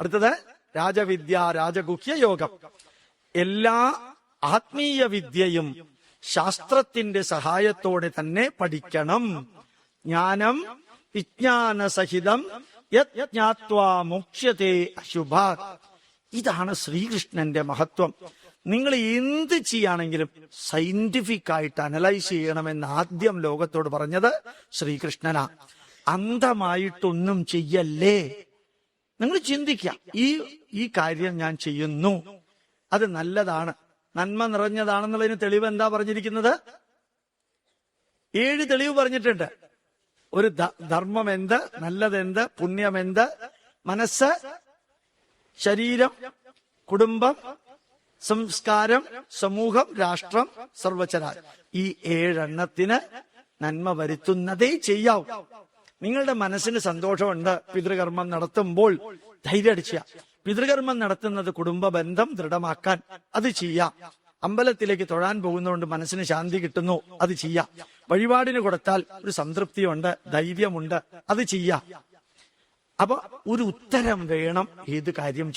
അടുത്തത് രാജവിദ്യ, രാജഗുഹ്യ യോഗം. എല്ലാ ആത്മീയ വിദ്യയും ശാസ്ത്രത്തിന്റെ സഹായത്തോടെ തന്നെ പഠിക്കണം. ജ്ഞാനം വിജ്ഞാനസഹിതം യജ്ഞാത്വാ മോക്ഷ്യത്തെ അശുഭാത്. ഇതാണ് ശ്രീകൃഷ്ണന്റെ മഹത്വം. നിങ്ങൾ എന്ത് ചെയ്യുകയാണെങ്കിലും സയന്റിഫിക് ആയിട്ട് അനലൈസ് ചെയ്യണമെന്ന് ആദ്യം ലോകത്തോട് പറഞ്ഞത് ശ്രീകൃഷ്ണനാ. അന്ധമായിട്ടൊന്നും ചെയ്യല്ലേ. നിങ്ങൾ ചിന്തിക്കുക, ഈ കാര്യം ഞാൻ ചെയ്യുന്നു, അത് നല്ലതാണ്, നന്മ നിറഞ്ഞതാണെന്നുള്ളതിന് തെളിവ് എന്താ പറഞ്ഞിരിക്കുന്നത്? 7 തെളിവ് പറഞ്ഞിട്ടുണ്ട്. ഒരു ധർമ്മം എന്ത്, നല്ലതെന്ത്, പുണ്യമെന്ത്, മനസ്സ്, ശരീരം, കുടുംബം, സംസ്കാരം, സമൂഹം, രാഷ്ട്രം, സർവചരാചരം. ഈ 7 നന്മ വരുത്തുന്നതേ ചെയ്യാവൂ. നിങ്ങളുടെ മനസ്സിന് സന്തോഷമുണ്ട് പിതൃകർമ്മം നടത്തുമ്പോൾ, ധൈര്യം അടിക്കുക. പിതൃകർമ്മം നടത്തുന്നത് കുടുംബ ബന്ധം ദൃഢമാക്കാൻ, അത് ചെയ്യാം. അമ്പലത്തിലേക്ക് തൊഴാൻ പോകുന്നതുകൊണ്ട് മനസ്സിന് ശാന്തി കിട്ടുന്നു, അത് ചെയ്യാം. വഴിപാടിന് കൊടുത്താൽ ഒരു സംതൃപ്തിയുണ്ട്, ധൈര്യമുണ്ട്, അത് ചെയ്യാം. അപ്പൊ ഒരു ഉത്തരം വേണം ഏത് കാര്യം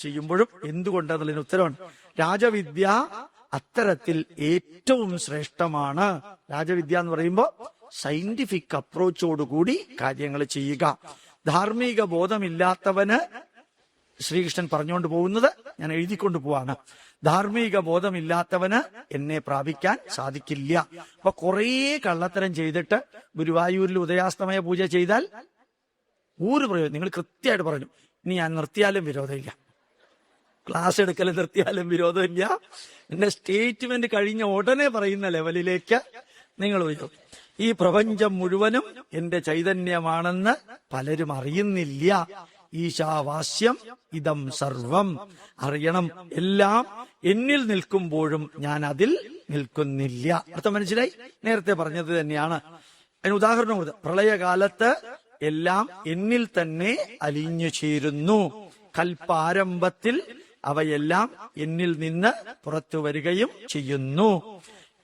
ചെയ്യുമ്പോഴും. എന്തുകൊണ്ടതിന് ഉത്തരവുണ്ട്. രാജവിദ്യ അത്തരത്തിൽ ഏറ്റവും ശ്രേഷ്ഠമാണ്. രാജവിദ്യ എന്ന് പറയുമ്പോൾ സയന്റിഫിക് അപ്രോച്ചോടുകൂടി കാര്യങ്ങൾ ചെയ്യുക. ധാർമ്മിക ബോധമില്ലാത്തവന് ശ്രീകൃഷ്ണൻ പറഞ്ഞുകൊണ്ട് പോകുന്നത് ഞാൻ എഴുതിക്കൊണ്ട് പോവാണ്. ധാർമ്മിക ബോധമില്ലാത്തവന് എന്നെ പ്രാപിക്കാൻ സാധിക്കില്ല. അപ്പൊ കുറേ കള്ളത്തരം ചെയ്തിട്ട് ഗുരുവായൂരിൽ ഉദയാസ്തമയ പൂജ ചെയ്താൽ ഒരു പ്രയോജനം. നിങ്ങൾ കൃത്യമായിട്ട് പറഞ്ഞു, ഇനി ഞാൻ നിർത്തിയാലും വിരോധമില്ല, ക്ലാസ് എടുക്കൽ നിർത്തിയാലും വിരോധമില്ല. എന്റെ സ്റ്റേറ്റ്മെന്റ് കഴിഞ്ഞ ഉടനെ പറയുന്ന ലെവലിലേക്ക് നിങ്ങൾ വരും. ഈ പ്രപഞ്ചം മുഴുവനും എന്റെ ചൈതന്യമാണെന്ന് പലരും അറിയുന്നില്ല. ഈശാവാസ്യം ഇതം സർവം. അറിയണം, എല്ലാം എന്നിൽ നിൽക്കുമ്പോഴും ഞാൻ അതിൽ നിൽക്കുന്നില്ല. അർത്ഥം മനസ്സിലായി? നേരത്തെ പറഞ്ഞത് തന്നെയാണ്. അതിന് ഉദാഹരണം കൊടുത്ത്, പ്രളയകാലത്ത് എല്ലാം എന്നിൽ തന്നെ അലിഞ്ഞു ചേരുന്നു. കൽപ്പാരംഭത്തിൽ അവയെല്ലാം എന്നിൽ നിന്ന് പുറത്തു വരികയും ചെയ്യുന്നു.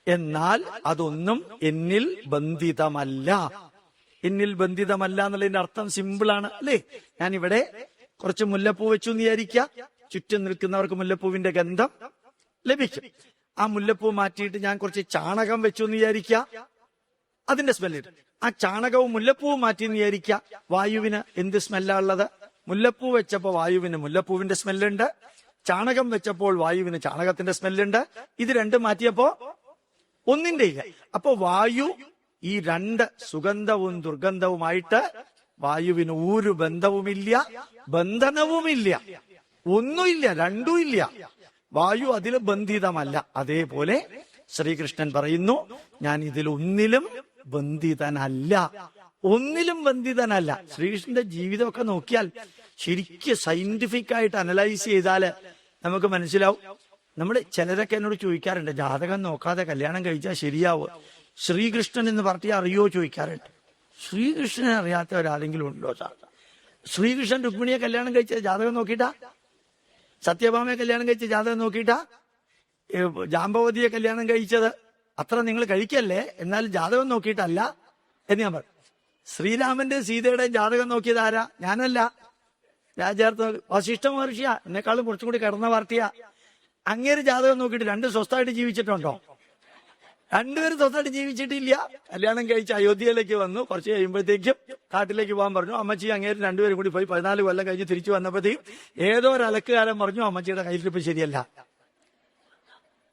എന്നാൽ അതൊന്നും എന്നിൽ ബന്ധിതമല്ല. എന്നിൽ ബന്ധിതമല്ല എന്നുള്ളതിന്റെ അർത്ഥം സിമ്പിളാണ് അല്ലേ? ഞാനിവിടെ കുറച്ച് മുല്ലപ്പൂ വെച്ചു എന്ന് വിചാരിക്കുക. ചുറ്റും നിൽക്കുന്നവർക്ക് മുല്ലപ്പൂവിന്റെ ഗന്ധം ലഭിക്കും. ആ മുല്ലപ്പൂ മാറ്റിയിട്ട് ഞാൻ കുറച്ച് ചാണകം വെച്ചു എന്ന് വിചാരിക്കുക, അതിന്റെ സ്മെല്ല് കിട്ടും. ആ ചാണകവും മുല്ലപ്പൂവും മാറ്റി എന്ന് വിചാരിക്കുക, വായുവിന് എന്ത് സ്മെല്ലാ ഉള്ളത്? മുല്ലപ്പൂ വെച്ചപ്പോ വായുവിന് മുല്ലപ്പൂവിന്റെ സ്മെല്ലുണ്ട്, ചാണകം വെച്ചപ്പോൾ വായുവിന് ചാണകത്തിന്റെ സ്മെല്ലുണ്ട്. ഇത് രണ്ടും മാറ്റിയപ്പോ ഒന്നിന്റെ ഇല്ല. അപ്പോ വായു ഈ 2 സുഗന്ധവും ദുർഗന്ധവുമായിട്ട് വായുവിന് ഒരു ബന്ധവുമില്ല, ബന്ധനവുമില്ല, ഒന്നുമില്ല, രണ്ടുമില്ല. വായു അതിൽ ബന്ധിതമല്ല. അതേപോലെ ശ്രീകൃഷ്ണൻ പറയുന്നു, ഞാൻ ഇതിലൊന്നിലും ബന്ധിതനല്ല, ഒന്നിലും ബന്ധിതനല്ല. ശ്രീകൃഷ്ണന്റെ ജീവിതമൊക്കെ നോക്കിയാൽ ശരിക്കും സയന്റിഫിക് ആയിട്ട് അനലൈസ് ചെയ്താല് നമുക്ക് മനസ്സിലാവും. നമ്മൾ ചിലരൊക്കെ എന്നോട് ചോദിക്കാറുണ്ട്, ജാതകം നോക്കാതെ കല്യാണം കഴിച്ചാൽ ശരിയാവും. ശ്രീകൃഷ്ണൻ എന്ന് പറഞ്ഞാൽ അറിയോ ചോദിക്കാറുണ്ട്. ശ്രീകൃഷ്ണനെ അറിയാത്ത ഒരാളെങ്കിലും ഉണ്ടോ സാർ? ശ്രീകൃഷ്ണൻ രുക്മിണിയെ കല്യാണം കഴിച്ച ജാതകം നോക്കിയിട്ടാ? സത്യഭാമയെ കല്യാണം കഴിച്ച ജാതകം നോക്കിയിട്ടാ? ജാമ്പവതിയെ കല്യാണം കഴിച്ചത്? അത്ര നിങ്ങൾ കഴിക്കല്ലേ, എന്നാൽ ജാതകം നോക്കിയിട്ടല്ല എന്ന് ഞാൻ പറഞ്ഞു. ശ്രീരാമന്റെ സീതയുടെയും ജാതകം നോക്കിയത് ആരാ? ഞാനല്ല, രാജാർത്ഥ വസിഷ്ഠ മഹർഷിയാ, എന്നെക്കാളും കുറച്ചും കൂടി കടന്ന പാർട്ടിയാ. അങ്ങേര് ജാതകം നോക്കിയിട്ട് 2 സ്വസ്ഥമായിട്ട് ജീവിച്ചിട്ടുണ്ടോ? 2 പേരും സ്വസ്ഥമായിട്ട് ജീവിച്ചിട്ടില്ല. കല്യാണം കഴിച്ച് അയോധ്യയിലേക്ക് വന്നു. കുറച്ച് കഴിയുമ്പോഴത്തേക്കും കാട്ടിലേക്ക് പോകാൻ പറഞ്ഞു. അമ്മച്ചി അങ്ങേര് 2 പേരും കൂടി പോയി 14 കൊല്ലം കഴിഞ്ഞ് തിരിച്ചു വന്നപ്പോഴത്തേക്കും ഏതോ ഒരു അലക്കുകാലം പറഞ്ഞു, അമ്മച്ചിയുടെ കയ്യിലിരിപ്പ് ശരിയല്ല.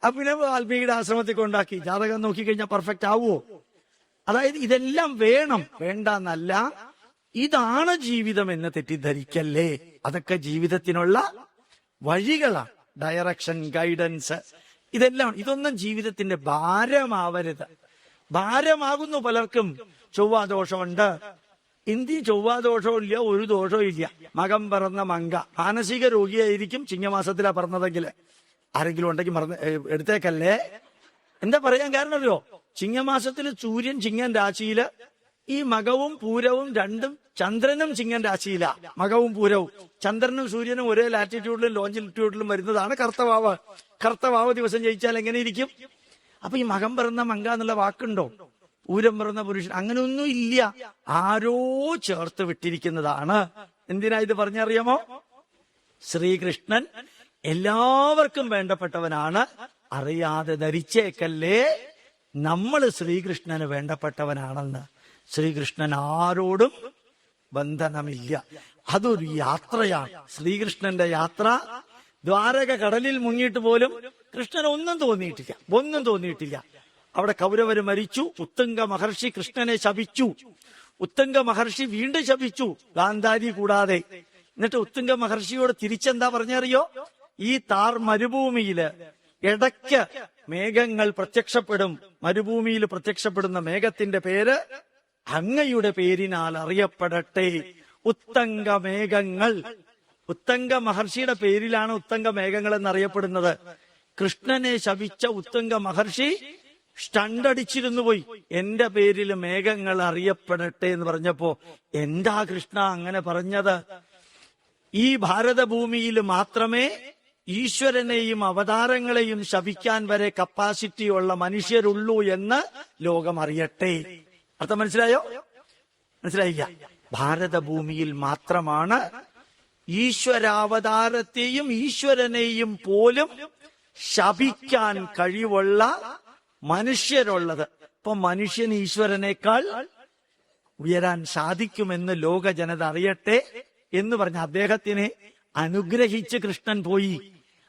പിന്നെ വാൽമീകിയുടെ ആശ്രമത്തിൽ കൊണ്ടാക്കി. ജാതകം നോക്കിക്കഴിഞ്ഞാൽ പെർഫെക്റ്റ് ആവുമോ? അതായത് ഇതെല്ലാം വേണം, വേണ്ടെന്നല്ല, ഇതാണ് ജീവിതം എന്ന് തെറ്റിദ്ധരിക്കല്ലേ. അതൊക്കെ ജീവിതത്തിനുള്ള വഴികളാണ്, ഡയറക്ഷൻ, ഗൈഡൻസ്. ഇതൊന്നും ജീവിതത്തിന്റെ ഭാരമാവരുത്. ഭാരമാകുന്നു പലർക്കും. ചൊവ്വാദോഷമുണ്ട്. ഇന്ത്യ ചൊവ്വാദോഷവും ഇല്ല, ഒരു ദോഷവും ഇല്ല. മകം പിറന്ന മങ്ക മാനസിക രോഗിയായിരിക്കും ചിങ്ങമാസത്തിലാ പറഞ്ഞതെങ്കിൽ. ആരെങ്കിലും ഉണ്ടെങ്കിൽ എടുത്തേക്കല്ലേ. എന്താ പറയാൻ കാരണം അറിയോ? ചിങ്ങമാസത്തിൽ സൂര്യൻ ചിങ്ങൻ രാശിയില്, ഈ മകവും പൂരവും രണ്ടും ചന്ദ്രനും ചിങ്ങൻ രാശിയില. മകവും പൂരവും ചന്ദ്രനും സൂര്യനും ഒരേ ലാറ്റിറ്റ്യൂഡിലും ലോഞ്ചിറ്റ്യൂഡിലും വരുന്നതാണ് കർത്തവാവ്. കർത്തവാവ് ദിവസം ജയിച്ചാൽ എങ്ങനെ ഇരിക്കും? അപ്പൊ ഈ മകം പിറന്ന മങ്ക എന്നുള്ള വാക്കുണ്ടോ? പൂരം പിറന്ന പുരുഷൻ, അങ്ങനെയൊന്നും ഇല്ല. ആരോ ചേർത്ത് വിട്ടിരിക്കുന്നതാണ് എന്തിനാ ഇത് പറഞ്ഞറിയാമോ? ശ്രീകൃഷ്ണൻ എല്ലാവർക്കും വേണ്ടപ്പെട്ടവനാണ്. അറിയാതെ ധരിച്ചേക്കല്ലേ നമ്മൾ ശ്രീകൃഷ്ണന് വേണ്ടപ്പെട്ടവനാണെന്ന്. ശ്രീകൃഷ്ണൻ ആരോടും ബന്ധനമില്ല. അതൊരു യാത്രയാണ്. ശ്രീകൃഷ്ണന്റെ യാത്ര ദ്വാരക കടലിൽ മുങ്ങിയിട്ട് പോലും കൃഷ്ണൻ ഒന്നും തോന്നിയിട്ടില്ല. അവിടെ കൗരവര് മരിച്ചു. ഉത്തങ്ക മഹർഷി കൃഷ്ണനെ ശപിച്ചു. ഉത്തങ്ക മഹർഷി വീണ്ടും ശപിച്ചു, ഗാന്ധാരി കൂടാതെ. എന്നിട്ട് ഉത്തങ്ക മഹർഷിയോട് തിരിച്ചെന്താ പറഞ്ഞറിയോ? ഈ താർ മരുഭൂമിയില് ഇടയ്ക്ക് മേഘങ്ങൾ പ്രത്യക്ഷപ്പെടും. മരുഭൂമിയിൽ പ്രത്യക്ഷപ്പെടുന്ന മേഘത്തിന്റെ പേര് അങ്ങയുടെ പേരിനാൽ അറിയപ്പെടട്ടെ, ഉത്തങ്ക മേഘങ്ങൾ. ഉത്തങ്ക മഹർഷിയുടെ പേരിലാണ് ഉത്തങ്ക മേഘങ്ങൾ എന്നറിയപ്പെടുന്നത്. കൃഷ്ണനെ ശപിച്ച ഉത്തങ്ക മഹർഷി സ്റ്റണ്ടടിച്ചിരുന്നു പോയി. എന്റെ പേരിൽ മേഘങ്ങൾ അറിയപ്പെടട്ടെ എന്ന് പറഞ്ഞപ്പോ, എന്താ കൃഷ്ണ അങ്ങനെ പറഞ്ഞത്? ഈ ഭാരതഭൂമിയിൽ മാത്രമേ ഈശ്വരനെയും അവതാരങ്ങളെയും ശപിക്കാൻ വരെ കപ്പാസിറ്റി ഉള്ള മനുഷ്യരുള്ളൂ എന്ന് ലോകം അറിയട്ടെ. അർത്ഥം മനസ്സിലായോ? മനസ്സിലായില്ല. ഭാരതഭൂമിയിൽ മാത്രമാണ് ഈശ്വരാവതാരത്തെയും ഈശ്വരനെയും പോലും ശപിക്കാൻ കഴിവുള്ള മനുഷ്യരുള്ളത്. ഇപ്പൊ മനുഷ്യന് ഈശ്വരനേക്കാൾ ഉയരാൻ സാധിക്കുമെന്ന് ലോക ജനത അറിയട്ടെ എന്ന് പറഞ്ഞ അദ്ദേഹത്തിനെ അനുഗ്രഹിച്ച് കൃഷ്ണൻ പോയി.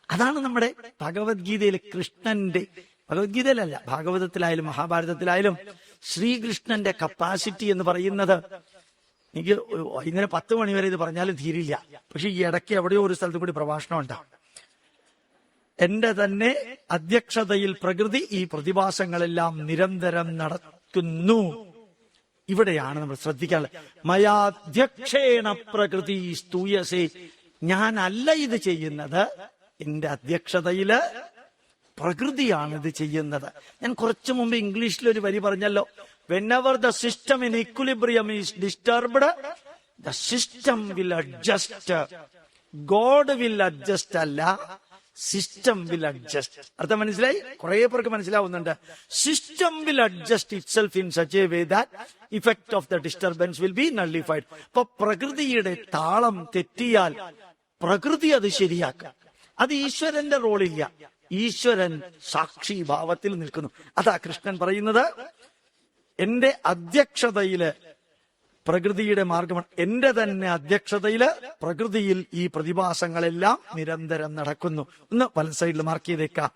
അതാണ് നമ്മുടെ ഭഗവത്ഗീതയിൽ കൃഷ്ണന്റെ, ഭഗവത്ഗീതയിലല്ല, ഭാഗവതത്തിലായാലും മഹാഭാരതത്തിലായാലും ശ്രീകൃഷ്ണന്റെ കപ്പാസിറ്റി എന്ന് പറയുന്നത്. എനിക്ക് ഇങ്ങനെ 10 മണി വരെ ഇത് പറഞ്ഞാലും തീരില്ല. പക്ഷെ ഈ ഇടയ്ക്ക് എവിടെയോ ഒരു സ്ഥലത്ത് കൂടി പ്രഭാഷണം ഉണ്ടാവും. എന്റെ തന്നെ അധ്യക്ഷതയിൽ പ്രകൃതി ഈ പ്രതിഭാസങ്ങളെല്ലാം നിരന്തരം നടക്കുന്നു. ഇവിടെയാണ് നമ്മൾ ശ്രദ്ധിക്കാനുള്ളത്. മയാധ്യക്ഷേണ പ്രകൃതി സ്തൂയസേ. ഞാനല്ല ഇത് ചെയ്യുന്നത്, എന്റെ അധ്യക്ഷതയില് പ്രകൃതിയാണ് ഇത് ചെയ്യുന്നത്. ഞാൻ കുറച്ചു മുമ്പ് ഇംഗ്ലീഷിൽ ഒരു വരി പറഞ്ഞല്ലോ, whenever the system in equilibrium is disturbed, the system will adjust. God will adjust അല്ല, സിസ്റ്റം വിൽ അഡ്ജസ്റ്റ്. അർത്ഥം മനസ്സിലായി? കുറെ പേർക്ക് മനസ്സിലാവുന്നുണ്ട്. System will adjust it self in such a way that effect of the disturbance will be nullified. അപ്പൊ പ്രകൃതിയുടെ താളം തെറ്റിയാൽ പ്രകൃതി അത് ശരിയാക്കാം. അത് ഈശ്വരന്റെ റോളില്ല. ഈശ്വരൻ സാക്ഷി ഭാവത്തിൽ നിൽക്കുന്നു. അതാ കൃഷ്ണൻ പറയുന്നത്, എന്റെ അധ്യക്ഷതയില് പ്രകൃതിയുടെ മാർഗമാണ്. എന്റെ തന്നെ അധ്യക്ഷതയില് പ്രകൃതിയിൽ ഈ പ്രതിഭാസങ്ങളെല്ലാം നിരന്തരം നടക്കുന്നു. ഒന്ന് പല സൈഡിൽ മാർക്ക് ചെയ്തേക്കാം.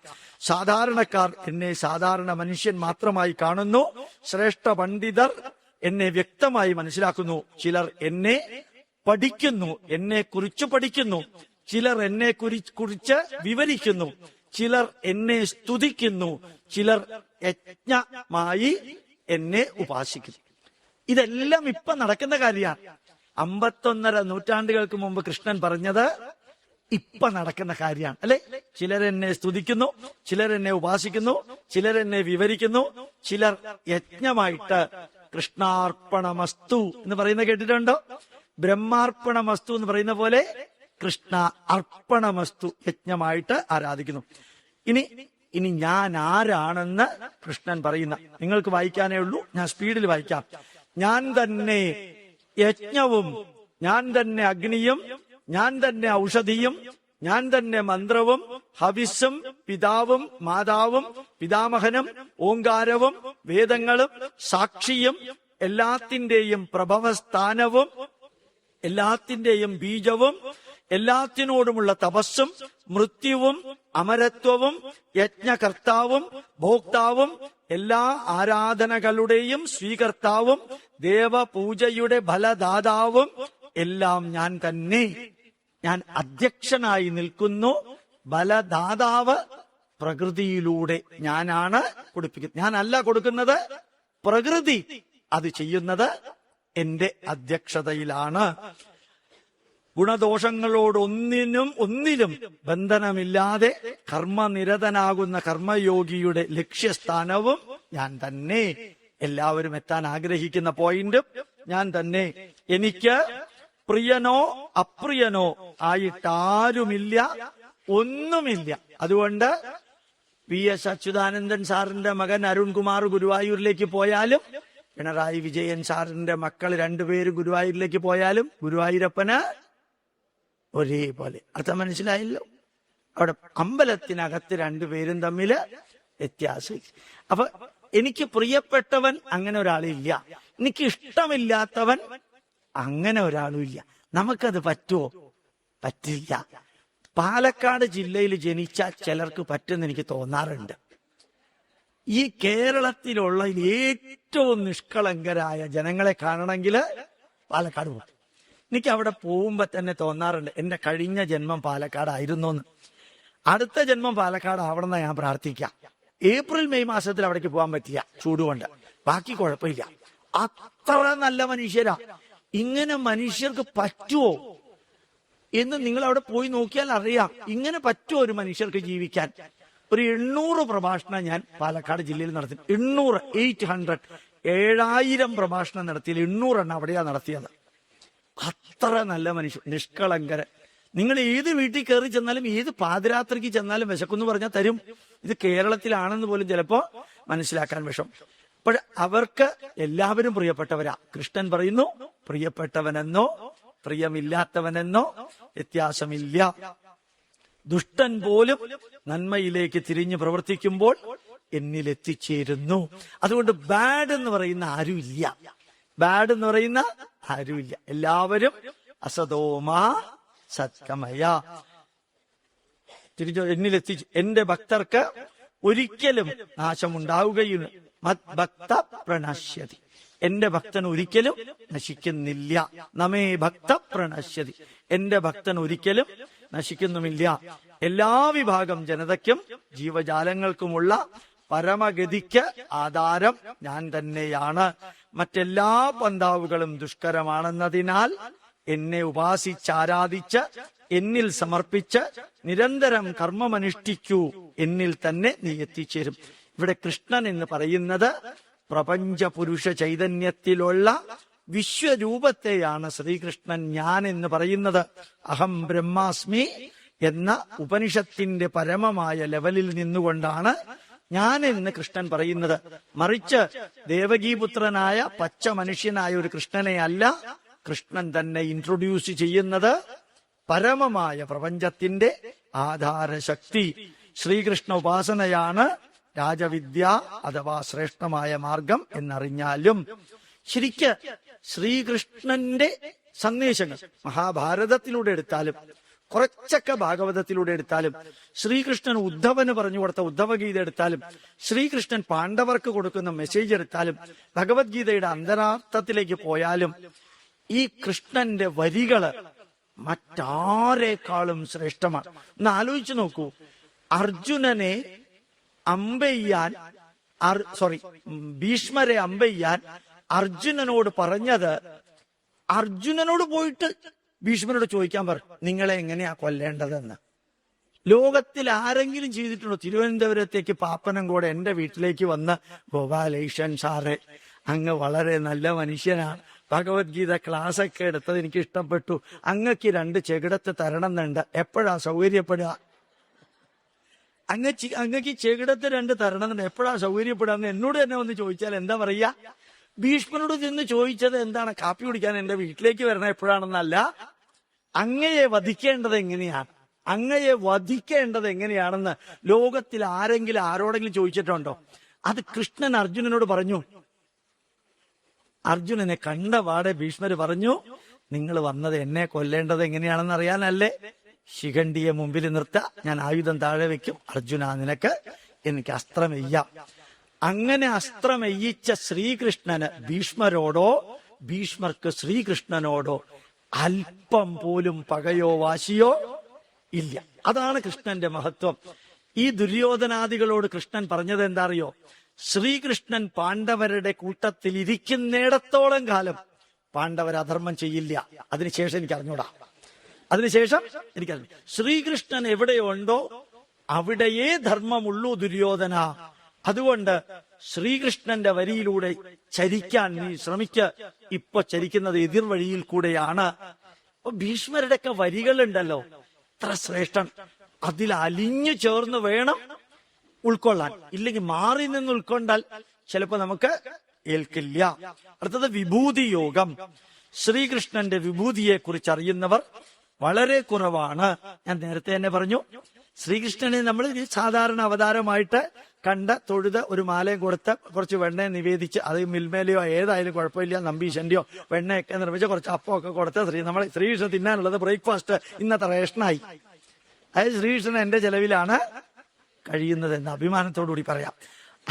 സാധാരണക്കാർ എന്നെ സാധാരണ മനുഷ്യൻ മാത്രമായി കാണുന്നു. ശ്രേഷ്ഠ പണ്ഡിതർ എന്നെ വ്യക്തമായി മനസ്സിലാക്കുന്നു. ചിലർ എന്നെ പഠിക്കുന്നു, എന്നെ കുറിച്ച് പഠിക്കുന്നു. ചിലർ എന്നെ കുറിച്ച് വിവരിക്കുന്നു. ചിലർ എന്നെ സ്തുതിക്കുന്നു. ചിലർ യജ്ഞമായി എന്നെ ഉപാസിക്കുന്നു. ഇതെല്ലാം ഇപ്പൊ നടക്കുന്ന കാര്യമാണ്. 51.5 നൂറ്റാണ്ടുകൾക്ക് മുമ്പ് കൃഷ്ണൻ പറഞ്ഞത് ഇപ്പൊ നടക്കുന്ന കാര്യമാണ്, അല്ലെ? ചിലരെന്നെ സ്തുതിക്കുന്നു, ചിലരെന്നെ ഉപാസിക്കുന്നു, ചിലരെന്നെ വിവരിക്കുന്നു, ചിലർ യജ്ഞമായിട്ട് കൃഷ്ണാർപ്പണമസ്തു എന്ന് പറയുന്ന കേട്ടിട്ടുണ്ടോ? ബ്രഹ്മാർപ്പണമസ്തു എന്ന് പറയുന്ന പോലെ കൃഷ്ണ അർപ്പണമസ്തു, യജ്ഞമായിട്ട് ആരാധിക്കുന്നു. ഇനി ഞാൻ ആരാണെന്ന് കൃഷ്ണൻ പറയുന്ന, നിങ്ങൾക്ക് വായിക്കാനേ ഉള്ളൂ, ഞാൻ സ്പീഡിൽ വായിക്കാം. ഞാൻ തന്നെ യജ്ഞവും, ഞാൻ തന്നെ അഗ്നിയും, ഞാൻ തന്നെ ഔഷധിയും, ഞാൻ തന്നെ മന്ത്രവും ഹവിസ്സും പിതാവും മാതാവും പിതാമഹനും ഓങ്കാരവും വേദങ്ങളും സാക്ഷിയും എല്ലാത്തിന്റെയും പ്രഭവസ്ഥാനവും എല്ലാത്തിന്റെയും ബീജവും എല്ലാത്തിനോടുമുള്ള തപസ്സും മൃത്യുവും അമരത്വവും യജ്ഞകർത്താവും ഭോക്താവും എല്ലാ ആരാധനകളുടെയും സ്വീകർത്താവും ദേവപൂജയുടെ ഫലദാതാവും എല്ലാം ഞാൻ തന്നെ. ഞാൻ അധ്യക്ഷനായി നിൽക്കുന്നു. ഫലദാതാവ് പ്രകൃതിയിലൂടെ ഞാനാണ് കൊടുപ്പിക്കുന്നത്. ഞാനല്ല കൊടുക്കുന്നത്, പ്രകൃതി അത് ചെയ്യുന്നത് എന്റെ അധ്യക്ഷതയിലാണ്. ഗുണദോഷങ്ങളോടൊന്നിലും ബന്ധനമില്ലാതെ കർമ്മനിരതനാകുന്ന കർമ്മയോഗിയുടെ ലക്ഷ്യസ്ഥാനവും ഞാൻ തന്നെ. എല്ലാവരും എത്താൻ ആഗ്രഹിക്കുന്ന പോയിന്റും ഞാൻ തന്നെ. എനിക്ക് പ്രിയനോ അപ്രിയനോ ആയിട്ടാരുമില്ല, ഒന്നുമില്ല. അതുകൊണ്ട് PS അച്യുതാനന്ദൻ സാറിന്റെ മകൻ അരുൺകുമാർ ഗുരുവായൂരിലേക്ക് പോയാലും പിണറായി വിജയൻ സാറിന്റെ മക്കൾ രണ്ടുപേരും ഗുരുവായൂരിലേക്ക് പോയാലും ഗുരുവായൂരപ്പന് ഒരേപോലെ. അർത്ഥം മനസ്സിലായല്ലോ? അവിടെ അമ്പലത്തിനകത്ത് രണ്ടുപേരും തമ്മില് വ്യത്യാസം. അപ്പൊ എനിക്ക് പ്രിയപ്പെട്ടവൻ അങ്ങനെ ഒരാളില്ല, എനിക്ക് ഇഷ്ടമില്ലാത്തവൻ അങ്ങനെ ഒരാളും ഇല്ല. നമുക്കത് പറ്റുമോ? പറ്റില്ല. പാലക്കാട് ജില്ലയിൽ ജനിച്ച ചിലർക്ക് പറ്റുമെന്ന് എനിക്ക് തോന്നാറുണ്ട്. ഈ കേരളത്തിലുള്ള ഏറ്റവും നിഷ്കളങ്കരായ ജനങ്ങളെ കാണണമെങ്കിൽ പാലക്കാട് പോകും. എനിക്ക് അവിടെ പോകുമ്പോ തന്നെ തോന്നാറുണ്ട് എന്റെ കഴിഞ്ഞ ജന്മം പാലക്കാടായിരുന്നു എന്ന്. അടുത്ത ജന്മം പാലക്കാട് ആവണമെന്ന് ഞാൻ പ്രാർത്ഥിക്കാം. ഏപ്രിൽ മെയ് മാസത്തിൽ അവിടേക്ക് പോകാൻ പറ്റില്ല, ചൂടുകൊണ്ട്. ബാക്കി കുഴപ്പമില്ല. അത്ര നല്ല മനുഷ്യരാ. ഇങ്ങനെ മനുഷ്യർക്ക് പറ്റുമോ എന്ന് നിങ്ങൾ അവിടെ പോയി നോക്കിയാൽ അറിയാം. ഇങ്ങനെ പറ്റുമോ ഒരു മനുഷ്യർക്ക് ജീവിക്കാൻ? ഒരു 800 പ്രഭാഷണം ഞാൻ പാലക്കാട് ജില്ലയിൽ നടത്തി. 700 പ്രഭാഷണം നടത്തിയത് 800 എണ്ണം അവിടെയാ നടത്തിയത്. അത്ര നല്ല മനുഷ്യർ, നിഷ്കളങ്കര്. നിങ്ങൾ ഏത് വീട്ടിൽ കയറി ചെന്നാലും, ഏത് പാതിരാത്രിക്ക് ചെന്നാലും വിശക്കുന്ന് പറഞ്ഞാൽ തരും. ഇത് കേരളത്തിലാണെന്ന് പോലും ചിലപ്പോ മനസ്സിലാക്കാൻ വിഷം. അപ്പോൾ അവർക്ക് എല്ലാവരും പ്രിയപ്പെട്ടവരാ. കൃഷ്ണൻ പറയുന്നു, പ്രിയപ്പെട്ടവനെന്നോ പ്രിയമില്ലാത്തവനെന്നോ വ്യത്യാസമില്ല. ദുഷ്ടൻ പോലും നന്മയിലേക്ക് തിരിഞ്ഞു പ്രവർത്തിക്കുമ്പോൾ എന്നിൽ എത്തിച്ചേരുന്നു. അതുകൊണ്ട് ബാഡ് എന്ന് പറയുന്ന ആരുമില്ല, ബാഡ് എന്ന് പറയുന്ന ആരുമില്ല. എല്ലാവരും അസതോമാ സത്കമയ എന്നിലെത്തിച്ചു. എന്റെ ഭക്തർക്ക് ഒരിക്കലും നാശമുണ്ടാവുകയില്ല. മദ്ഭക്ത പ്രണശ്യതി, എന്റെ ഭക്തൻ ഒരിക്കലും നശിക്കുന്നില്ല. നമേ ഭക്ത പ്രണശ്യതി, എന്റെ ഭക്തൻ ഒരിക്കലും നശിക്കുന്നുമില്ല. എല്ലാ വിഭാഗം ജനതയ്ക്കും ജീവജാലങ്ങൾക്കുമുള്ള പരമഗതിക്ക് ആധാരം ഞാൻ തന്നെയാണ്. മറ്റെല്ലാ പന്താവുകളും ദുഷ്കരമാണെന്നതിനാൽ എന്നെ ഉപാസിച്ചാരാധിച്ച് എന്നിൽ സമർപ്പിച്ച് നിരന്തരം കർമ്മമനുഷ്ഠിക്കൂ, എന്നിൽ തന്നെ നീ എത്തിച്ചേരും. ഇവിടെ കൃഷ്ണൻ എന്ന് പറയുന്നത് പ്രപഞ്ച പുരുഷ ചൈതന്യത്തിലുള്ള വിശ്വരൂപത്തെയാണ് ശ്രീകൃഷ്ണൻ ഞാൻ എന്ന് പറയുന്നത്. അഹം ബ്രഹ്മാസ്മി എന്ന ഉപനിഷത്തിന്റെ പരമമായ ലെവലിൽ നിന്നുകൊണ്ടാണ് ഞാൻ എന്ന് കൃഷ്ണൻ പറയുന്നത്. മറിച്ച് ദേവകീപുത്രനായ പച്ച മനുഷ്യനായ ഒരു കൃഷ്ണനെ അല്ല കൃഷ്ണൻ തന്നെ ഇൻട്രൊഡ്യൂസ് ചെയ്യുന്നത്. പരമമായ പ്രപഞ്ചത്തിന്റെ ആധാരശക്തി ശ്രീകൃഷ്ണ ഉപാസനയാണ് രാജവിദ്യ അഥവാ ശ്രേഷ്ഠമായ മാർഗം എന്നറിഞ്ഞാലും ശരിക്ക് ശ്രീകൃഷ്ണന്റെ സന്ദേശങ്ങൾ മഹാഭാരതത്തിലൂടെ എടുത്താലും കുറച്ചൊക്കെ ഭാഗവതത്തിലൂടെ എടുത്താലും, ശ്രീകൃഷ്ണൻ ഉദ്ധവന് പറഞ്ഞു കൊടുത്ത ഉദ്ധവഗീത എടുത്താലും, ശ്രീകൃഷ്ണൻ പാണ്ഡവർക്ക് കൊടുക്കുന്ന മെസ്സേജ് എടുത്താലും, ഭഗവത്ഗീതയുടെ അന്തരാർത്ഥത്തിലേക്ക് പോയാലും ഈ കൃഷ്ണന്റെ വരികള് മറ്റാരേക്കാളും ശ്രേഷ്ഠമാണ്. ഒന്ന് ആലോചിച്ചു നോക്കൂ. അർജുനനെ അമ്പെയ്യാൻ ഭീഷ്മരെ അമ്പെയ്യാൻ അർജുനനോട് പറഞ്ഞത്, അർജുനനോട് പോയിട്ട് ഭീഷ്മനോട് ചോദിക്കാൻ പറഞ്ഞു, നിങ്ങളെ എങ്ങനെയാ കൊല്ലേണ്ടതെന്ന്. ലോകത്തിൽ ആരെങ്കിലും ചെയ്തിട്ടുണ്ടോ? തിരുവനന്തപുരത്തേക്ക് പാപ്പനംകോട് എന്റെ വീട്ടിലേക്ക് വന്ന്, ഗോപാലേഷൻ സാറെ അങ്ങ് വളരെ നല്ല മനുഷ്യനാണ്, ഭഗവത്ഗീത ക്ലാസ് ഒക്കെ എടുത്തത് എനിക്ക് ഇഷ്ടപ്പെട്ടു, അങ്ങക്ക് 2 ചെകിടത്ത് തരണം എന്നുണ്ട്, എപ്പോഴാ സൗകര്യപ്പെടുക? അങ്ങക്ക് ചെകിടത്ത് 2 തരണം എന്നുണ്ട്, എപ്പോഴാ സൗകര്യപ്പെടാന്ന് എന്നോട് തന്നെ വന്ന് ചോദിച്ചാൽ എന്താ പറയാ? ഭീഷ്മനോട് ചെന്ന് ചോദിച്ചത് എന്താണ്? കാപ്പി കുടിക്കാൻ എന്റെ വീട്ടിലേക്ക് വരണം എപ്പോഴാണെന്നല്ല, അങ്ങയെ വധിക്കേണ്ടത് എങ്ങനെയാണ്, അങ്ങയെ വധിക്കേണ്ടത് എങ്ങനെയാണെന്ന് ലോകത്തിൽ ആരെങ്കിലും ആരോടെങ്കിലും ചോദിച്ചിട്ടുണ്ടോ? അത് കൃഷ്ണൻ അർജുനനോട് പറഞ്ഞു. അർജുനനെ കണ്ടപാടെ ഭീഷ്മര് പറഞ്ഞു, നിങ്ങൾ വന്നത് എന്നെ കൊല്ലേണ്ടത് എങ്ങനെയാണെന്ന് അറിയാനല്ലേ? ശിഖണ്ഡിയെ മുമ്പിൽ നിർത്ത, ഞാൻ ആയുധം താഴെ വെക്കും, അർജുന നിനക്ക് എനിക്ക് അസ്ത്രമെയ്യാം. അങ്ങനെ അസ്ത്രമെയ്യിച്ച ശ്രീകൃഷ്ണന് ഭീഷ്മരോടോ ഭീഷ്മർക്ക് ശ്രീകൃഷ്ണനോടോ അല്പം പോലും പകയോ വാശിയോ ഇല്ല. അതാണ് കൃഷ്ണന്റെ മഹത്വം. ഈ ദുര്യോധനാദികളോട് കൃഷ്ണൻ പറഞ്ഞത് എന്താ അറിയോ? ശ്രീകൃഷ്ണൻ പാണ്ഡവരുടെ കൂട്ടത്തിൽ ഇരിക്കുന്നിടത്തോളം കാലം പാണ്ഡവർ അധർമ്മം ചെയ്യില്ല. അതിനുശേഷം എനിക്ക് അറിഞ്ഞൂടാ, അതിനുശേഷം എനിക്കറിഞ്ഞു. ശ്രീകൃഷ്ണൻ എവിടെയുണ്ടോ അവിടെയേ ധർമ്മമുള്ളൂ ദുര്യോധന. അതുകൊണ്ട് ശ്രീകൃഷ്ണന്റെ വരിയിലൂടെ ചരിക്കാൻ നീ ശ്രമിക്ക്. ഇപ്പൊ ചരിക്കുന്നത് എതിർവഴിയിൽ കൂടെയാണ്. ഭീഷ്മരുടെയൊക്കെ വരികളുണ്ടല്ലോ, അത്ര ശ്രേഷ്ഠൻ. അതിൽ അലിഞ്ഞു ചേർന്ന് വേണം ഉൾക്കൊള്ളാൻ. ഇല്ലെങ്കിൽ മാറി നിന്ന് ഉൾക്കൊണ്ടാൽ ചിലപ്പോ നമുക്ക് ഏൽക്കില്ല. അടുത്തത് വിഭൂതി യോഗം. ശ്രീകൃഷ്ണന്റെ വിഭൂതിയെ കുറിച്ച് അറിയുന്നവർ വളരെ കുറവാണ്. ഞാൻ നേരത്തെ തന്നെ പറഞ്ഞു, ശ്രീകൃഷ്ണനെ നമ്മൾ സാധാരണ അവതാരമായിട്ട് കണ്ട തൊഴുത് ഒരു മാലയും കൊടുത്ത് കുറച്ച് വെണ്ണയെ നിവേദിച്ച്, അത് മിൽമേലയോ ഏതായാലും കുഴപ്പമില്ല, നമ്പീശന്റെയോ വെണ്ണയൊക്കെ നിർമ്മിച്ച് കുറച്ച് അപ്പമൊക്കെ കൊടുത്ത് നമ്മൾ ശ്രീകൃഷ്ണൻ തിന്നാനുള്ളത് ബ്രേക്ക്ഫാസ്റ്റ് ഇന്നത്തെ റേഷനായി. അതായത് ശ്രീകൃഷ്ണൻ എന്റെ ചെലവിലാണ് കഴിയുന്നത് എന്ന് അഭിമാനത്തോടുകൂടി പറയാം.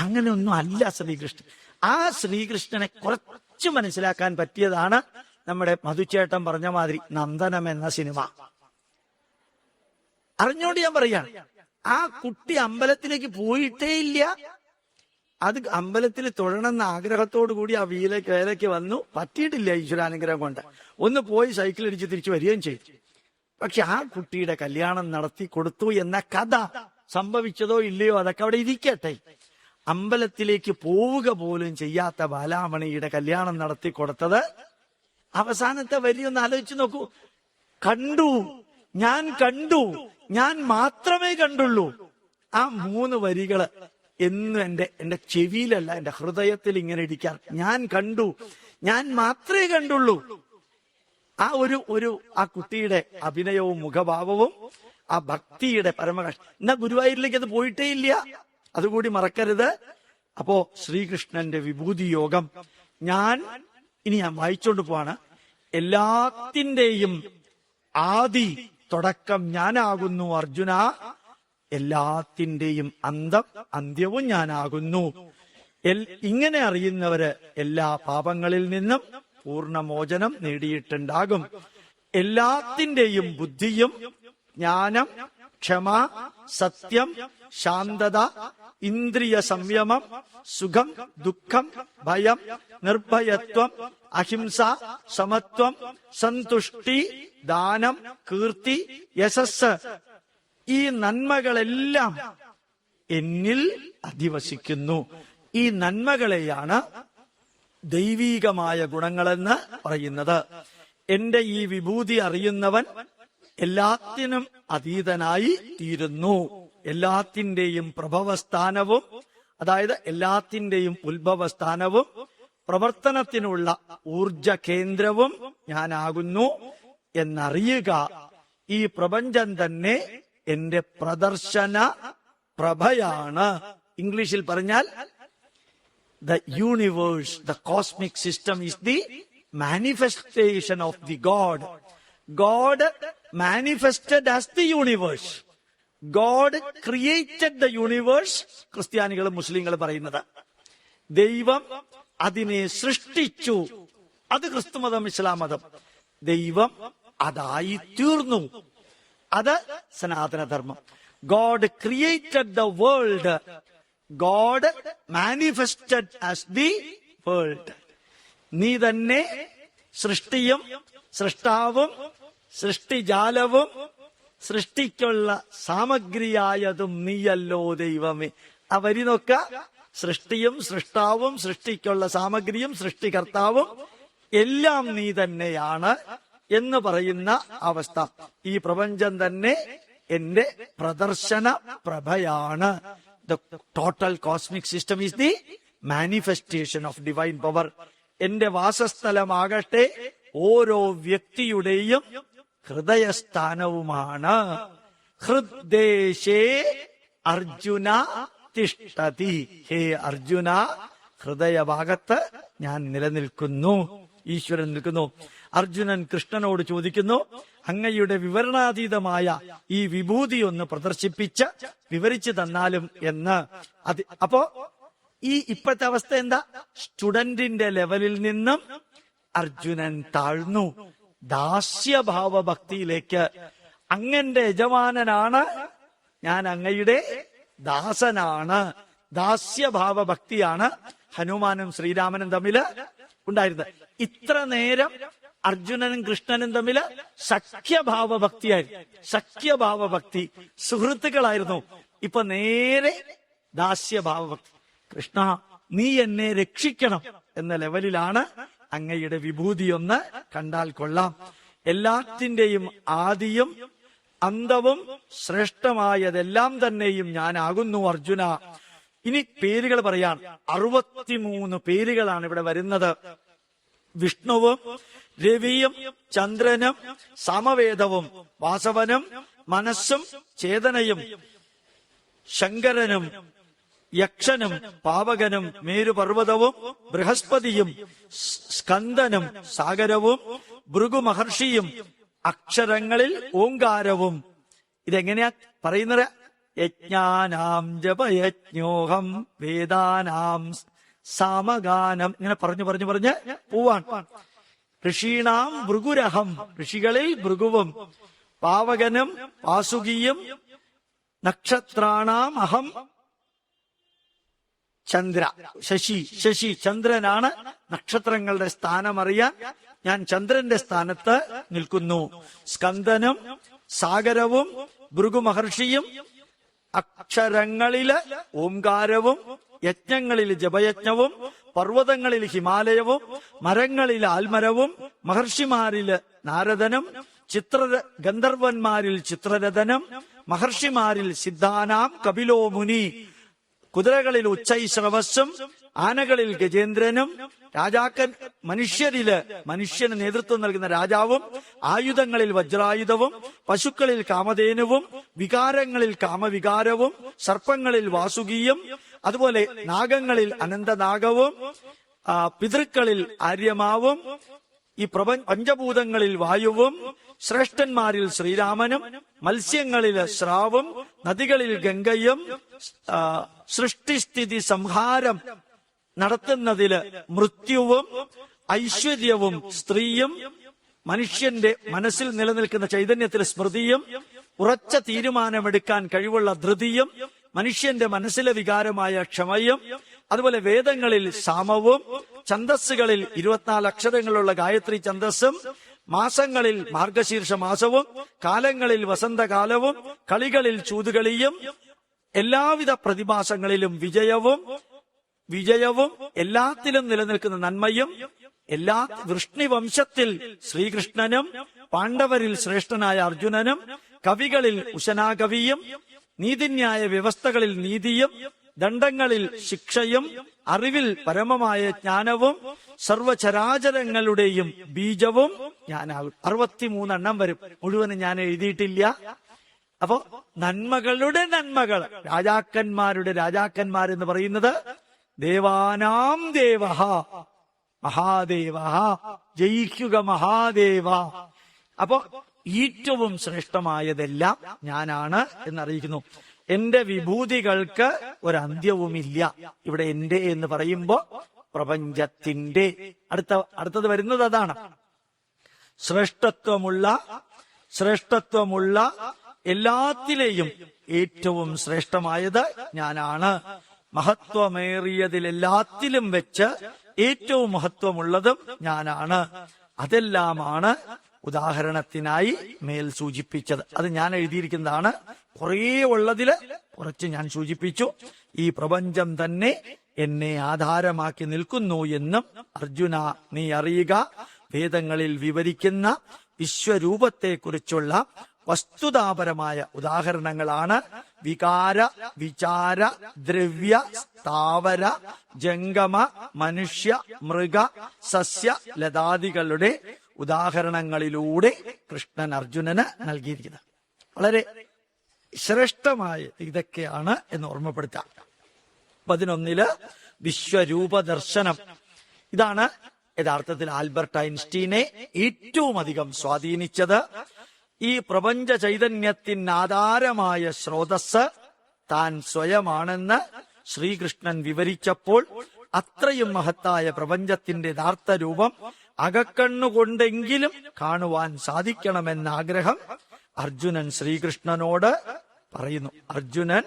അങ്ങനെയൊന്നും അല്ല ശ്രീകൃഷ്ണൻ. ആ ശ്രീകൃഷ്ണനെ കുറച്ച് മനസ്സിലാക്കാൻ പറ്റിയതാണ് നമ്മുടെ മധുച്ചേട്ടൻ പറഞ്ഞ മാതിരി നന്ദനം എന്ന സിനിമ. അറിഞ്ഞോണ്ട് ഞാൻ പറയാണ്, ആ കുട്ടി അമ്പലത്തിലേക്ക് പോയിട്ടേ ഇല്ല. അത് അമ്പലത്തിൽ തൊഴണമെന്ന ആഗ്രഹത്തോടു കൂടി ആ വേലയ്ക്ക് വന്നു, പറ്റിയിട്ടില്ല ഈശ്വരാനുഗ്രഹം കൊണ്ട്. ഒന്ന് പോയി സൈക്കിൾ അടിച്ച് തിരിച്ചു വരികയും ചെയ്തു. പക്ഷെ ആ കുട്ടിയുടെ കല്യാണം നടത്തി കൊടുത്തു എന്ന കഥ സംഭവിച്ചതോ ഇല്ലയോ അതൊക്കെ അവിടെ ഇരിക്കട്ടെ. അമ്പലത്തിലേക്ക് പോവുക പോലും ചെയ്യാത്ത ബാലാമണിയുടെ കല്യാണം നടത്തി കൊടുത്തത് അവസാനത്തെ വരി ഒന്ന് ആലോചിച്ച് നോക്കൂ. കണ്ടു, ഞാൻ മാത്രമേ കണ്ടുള്ളൂ. ആ 3 വരികള് എന്നും എന്റെ ചെവിയിലല്ല, എന്റെ ഹൃദയത്തിൽ ഇങ്ങനെ ഇരിക്കാൻ. ഞാൻ കണ്ടു, ഞാൻ മാത്രമേ കണ്ടുള്ളൂ. ആ ആ കുട്ടിയുടെ അഭിനയവും മുഖഭാവവും ആ ഭക്തിയുടെ പരമകഷ്ടം. എന്നാ ഗുരുവായൂരിലേക്ക് അത് പോയിട്ടേ ഇല്ല, അതുകൂടി മറക്കരുത്. അപ്പോ ശ്രീകൃഷ്ണന്റെ വിഭൂതി യോഗം ഇനി ഞാൻ വായിച്ചോണ്ട് പോവാണ്. എല്ലാത്തിന്റെയും ആദി തുടക്കം ഞാനാകുന്നു അർജുന, എല്ലാത്തിന്റെയും അന്ത്യവും ഞാനാകുന്നു. ഇങ്ങനെ അറിയുന്നവര് എല്ലാ പാപങ്ങളിൽ നിന്നും പൂർണ്ണമോചനം നേടിയിട്ടുണ്ടാകും. എല്ലാത്തിന്റെയും ബുദ്ധിയും ജ്ഞാനം, ക്ഷമ, സത്യം, ശാന്തത, ഇന്ദ്രിയ സംയമം, സുഖം, ദുഃഖം, ഭയം, നിർഭയത്വം, അഹിംസ, സമത്വം, സന്തുഷ്ടി, ദാനം, കീർത്തി, യശസ്, ഈ നന്മകളെല്ലാം എന്നിൽ അധിവസിക്കുന്നു. ഈ നന്മകളെയാണ് ദൈവീകമായ ഗുണങ്ങളെന്ന് പറയുന്നത്. എന്റെ ഈ വിഭൂതി അറിയുന്നവൻ എല്ലാത്തിനും അതീതനായി തീരുന്നു. എല്ലാത്തിന്റെയും പ്രഭവസ്ഥാനവും, അതായത് എല്ലാത്തിന്റെയും ഉത്ഭവസ്ഥാനവും പ്രവർത്തനത്തിനുള്ള ഊർജ കേന്ദ്രവും ഞാനാകുന്നു എന്നറിയുക. ഈ പ്രപഞ്ചം തന്നെ എന്റെ പ്രദർശന പ്രഭയാണ്. ഇംഗ്ലീഷിൽ പറഞ്ഞാൽ the universe, the cosmic system is the manifestation of the God. God manifested as the universe. God created the universe. ക്രിസ്ത്യാനികളും മുസ്ലിങ്ങളും പറയുന്നത് ദൈവം അതിനെ സൃഷ്ടിച്ചു. അത് ക്രിസ്തുമതം, ഇസ്ലാം മതം. ദൈവം അതായി തീർന്നു. അത് സനാതനധർമ്മം. God created the world. God manifested as the world. നീ തന്നെ സൃഷ്ടിയും സൃഷ്ടാവും സൃഷ്ടിജാലവും സൃഷ്ടിക്കുള്ള സാമഗ്രിയായതും നീയല്ലോ ദൈവമേ. ആ വരി നോക്ക. സൃഷ്ടിയും സൃഷ്ടാവും സൃഷ്ടിക്കുള്ള സാമഗ്രിയും സൃഷ്ടികർത്താവും എല്ലാം നീ തന്നെയാണ് എന്ന് പറയുന്ന അവസ്ഥ. ഈ പ്രപഞ്ചം തന്നെ എന്റെ പ്രദർശന പ്രഭയാണ്. The total cosmic system is the manifestation of divine power. എന്റെ വാസസ്ഥലമാകട്ടെ ഓരോ വ്യക്തിയുടെയും ഹൃദയസ്ഥാനവുമാണ്. ഹൃദ്ദേശേ അർജുന തിഷ്ഠതി. ഹേ അർജുന, ഹൃദയഭാഗത്ത് ഞാൻ നിലനിൽക്കുന്നു, ഈശ്വരൻ നിൽക്കുന്നു. അർജുനൻ കൃഷ്ണനോട് ചോദിക്കുന്നു, അങ്ങയുടെ വിവരണാതീതമായ ഈ വിഭൂതി ഒന്ന് പ്രദർശിപ്പിച്ച് വിവരിച്ചു തന്നാലും എന്ന്. അപ്പോ ഈ ഇപ്പോഴത്തെ അവസ്ഥ എന്താ? സ്റ്റുഡന്റിന്റെ ലെവലിൽ നിന്നും അർജുനൻ താഴ്ന്നു ദാസ്യഭാവ ഭക്തിയിലേക്ക്. അങ്ങന്റെ യജമാനനാണ്, ഞാൻ അങ്ങയുടെ ദാസനാണ്. ദാസ്യഭാവ ഭക്തിയാണ് ഹനുമാനും ശ്രീരാമനും തമ്മിൽ ഉണ്ടായിരുന്നത്. ഇത്ര നേരം അർജുനനും കൃഷ്ണനും തമ്മിൽ സഖ്യഭാവ ഭക്തിയായിരുന്നു. സഖ്യഭാവ ഭക്തി, സുഹൃത്തുക്കളായിരുന്നു. ഇപ്പൊ നേരെ ദാസ്യഭാവ ഭക്തി. കൃഷ്ണ, നീ എന്നെ രക്ഷിക്കണം എന്ന ലെവലിലാണ്. അങ്ങയുടെ വിഭൂതി ഒന്ന് കണ്ടാൽ കൊള്ളാം. എല്ലാത്തിന്റെയും ആദിയും അന്തവും ശ്രേഷ്ഠമായതെല്ലാം തന്നെയും ഞാനാകുന്നു അർജുന. ഇനി പേരുകൾ പറയാൻ 63 പേരുകളാണ് ഇവിടെ വരുന്നത്. വിഷ്ണുവും രവിയും ചന്ദ്രനും സമവേദവും വാസവനും മനസ്സും ചേതനയും ശങ്കരനും യക്ഷനും പാവകനും മേരുപർവ്വതവും ബൃഹസ്പതിയും സ്കന്ദനും സാഗരവും ഭൃഗു മഹർഷിയും അക്ഷരങ്ങളിൽ ഓങ്കാരവും. ഇതെങ്ങനെയാ പറയുന്നത്? യജ്ഞാനാം ജപയജ്ഞോഹം വേദാനാം സാമഗാനം. ഇങ്ങനെ പറഞ്ഞു പറഞ്ഞു പറഞ്ഞ് പോവാൻ. ഋഷീണാം ഭൃഗുരഹം, ഋഷികളിൽ ഭൃഗുവും പാവകനും വാസുകിയും നക്ഷത്രാണാം അഹം ചന്ദ്ര. ശശി ചന്ദ്രനാണ്. നക്ഷത്രങ്ങളുടെ സ്ഥാനം അറിയാൻ ഞാൻ ചന്ദ്രന്റെ സ്ഥാനത്ത് നിൽക്കുന്നു. സ്കന്ദനും സാഗരവും ഭൃഗു മഹർഷിയും അക്ഷരങ്ങളില് ഓംകാരവും യജ്ഞങ്ങളിൽ ജപയജ്ഞവും പർവ്വതങ്ങളിൽ ഹിമാലയവും മരങ്ങളിൽ ആൽമരവും മഹർഷിമാരില് നാരദനും ഗന്ധർവന്മാരിൽ ചിത്രരഥനും മഹർഷിമാരിൽ സിദ്ധാനാം കപിലോ മുനി. കുതിരകളിൽ ഉച്ചൈശ്രവസ്സും ആനകളിൽ ഗജേന്ദ്രനും മനുഷ്യന് നേതൃത്വം നൽകുന്ന രാജാവും ആയുധങ്ങളിൽ വജ്രായുധവും പശുക്കളിൽ കാമധേനുവും വികാരങ്ങളിൽ കാമവികാരവും സർപ്പങ്ങളിൽ വാസുകിയും അതുപോലെ നാഗങ്ങളിൽ അനന്തനാഗവും പിതൃക്കളിൽ ആര്യമാവും ഈ പഞ്ചഭൂതങ്ങളിൽ വായുവും ശ്രേഷ്ഠന്മാരിൽ ശ്രീരാമനും മത്സ്യങ്ങളിൽ സ്രാവും നദികളിൽ ഗംഗയും സൃഷ്ടിസ്ഥിതി സംഹാരം നടത്തുന്നതില് മൃത്യുവും ഐശ്വര്യവും സ്ത്രീയും മനുഷ്യന്റെ മനസ്സിൽ നിലനിൽക്കുന്ന ചൈതന്യത്തിൽ സ്മൃതിയും ഉറച്ച തീരുമാനമെടുക്കാൻ കഴിവുള്ള ധൃതിയും മനുഷ്യന്റെ മനസ്സിലെ വികാരമായ ക്ഷമയും അതുപോലെ വേദങ്ങളിൽ സാമവും ഛന്ദസ്സുകളിൽ 24 അക്ഷരങ്ങളുള്ള ഗായത്രി ഛന്ദസ്സും മാസങ്ങളിൽ മാർഗശീർഷ മാസവും കാലങ്ങളിൽ വസന്തകാലവും കളികളിൽ ചൂതുകളിയും എല്ലാവിധ പ്രതിഭാസങ്ങളിലും വിജയവും എല്ലാത്തിലും നിലനിൽക്കുന്ന നന്മയും എല്ലാ വൃഷ്ണിവംശത്തിൽ ശ്രീകൃഷ്ണനും പാണ്ഡവരിൽ ശ്രേഷ്ഠനായ അർജുനനും കവികളിൽ ഉശനാകവിയും നീതിന്യായ വ്യവസ്ഥകളിൽ നീതിയും ദണ്ഡങ്ങളിൽ ശിക്ഷയും അറിവിൽ പരമമായ ജ്ഞാനവും സർവചരാചരങ്ങളുടെയും ബീജവും ഞാനാകും. 63 വരും. മുഴുവനും ഞാൻ എഴുതിയിട്ടില്ല. അപ്പോ നന്മകളുടെ നന്മകൾ, രാജാക്കന്മാരുടെ രാജാക്കന്മാരെന്ന് പറയുന്നത് ദേവാനാം ദേവഃ മഹാദേവഃ, ജയിക്കുക മഹാദേവ. അപ്പോ ഏറ്റവും ശ്രേഷ്ഠമായതെല്ലാം ഞാനാണ് എന്നറിയിക്കുന്നു. എന്റെ വിഭൂതികൾക്ക് ഒരന്ത്യവുമില്ല. ഇവിടെ എന്റെ എന്ന് പറയുമ്പോ പ്രപഞ്ചത്തിന്റെ അടുത്തത് വരുന്നത് അതാണ്. ശ്രേഷ്ഠത്വമുള്ള എല്ലാത്തിലെയും ഏറ്റവും ശ്രേഷ്ഠമായത് ഞാനാണ്. മഹത്വമേറിയതിലെല്ലാത്തിലും വെച്ച് ഏറ്റവും മഹത്വമുള്ളതും ഞാനാണ്. അതെല്ലാമാണ് ഉദാഹരണത്തിനായി മേൽ സൂചിപ്പിച്ചത്. അത് ഞാൻ എഴുതിയിരിക്കുന്നതാണ്. കുറേ ഉള്ളതില് കുറച്ച് ഞാൻ സൂചിപ്പിച്ചു. ഈ പ്രപഞ്ചം തന്നെ എന്നെ ആധാരമാക്കി നിൽക്കുന്നു എന്നും അർജുന നീ അറിയുക. വേദങ്ങളിൽ വിവരിക്കുന്ന വിശ്വരൂപത്തെക്കുറിച്ചുള്ള വസ്തുതാപരമായ ഉദാഹരണങ്ങളാണ് വികാര വിചാര ദ്രവ്യ സ്ഥാവര ജംഗമ മനുഷ്യ മൃഗ സസ്യ ലതാദികളുടെ ഉദാഹരണങ്ങളിലൂടെ കൃഷ്ണൻ അർജുനന് നൽകിയിരിക്കുന്നത്. വളരെ ശ്രേഷ്ഠമായ ഇതൊക്കെയാണ് എന്ന് ഓർമ്മപ്പെടുത്താം. 11 വിശ്വരൂപ ദർശനം. ഇതാണ് യഥാർത്ഥത്തിൽ ആൽബർട്ട് ഐൻസ്റ്റീനെ ഏറ്റവും അധികം സ്വാധീനിച്ചത്. ഈ പ്രപഞ്ച ചൈതന്യത്തിന് ആധാരമായ സ്രോതസ് താൻ സ്വയമാണെന്ന് ശ്രീകൃഷ്ണൻ വിവരിച്ചപ്പോൾ അത്രയും മഹത്തായ പ്രപഞ്ചത്തിന്റെ യഥാർത്ഥ രൂപം അകക്കണ്ണുകൊണ്ടെങ്കിലും കാണുവാൻ സാധിക്കണമെന്ന ആഗ്രഹം അർജുനൻ ശ്രീകൃഷ്ണനോട് പറയുന്നു. അർജുനൻ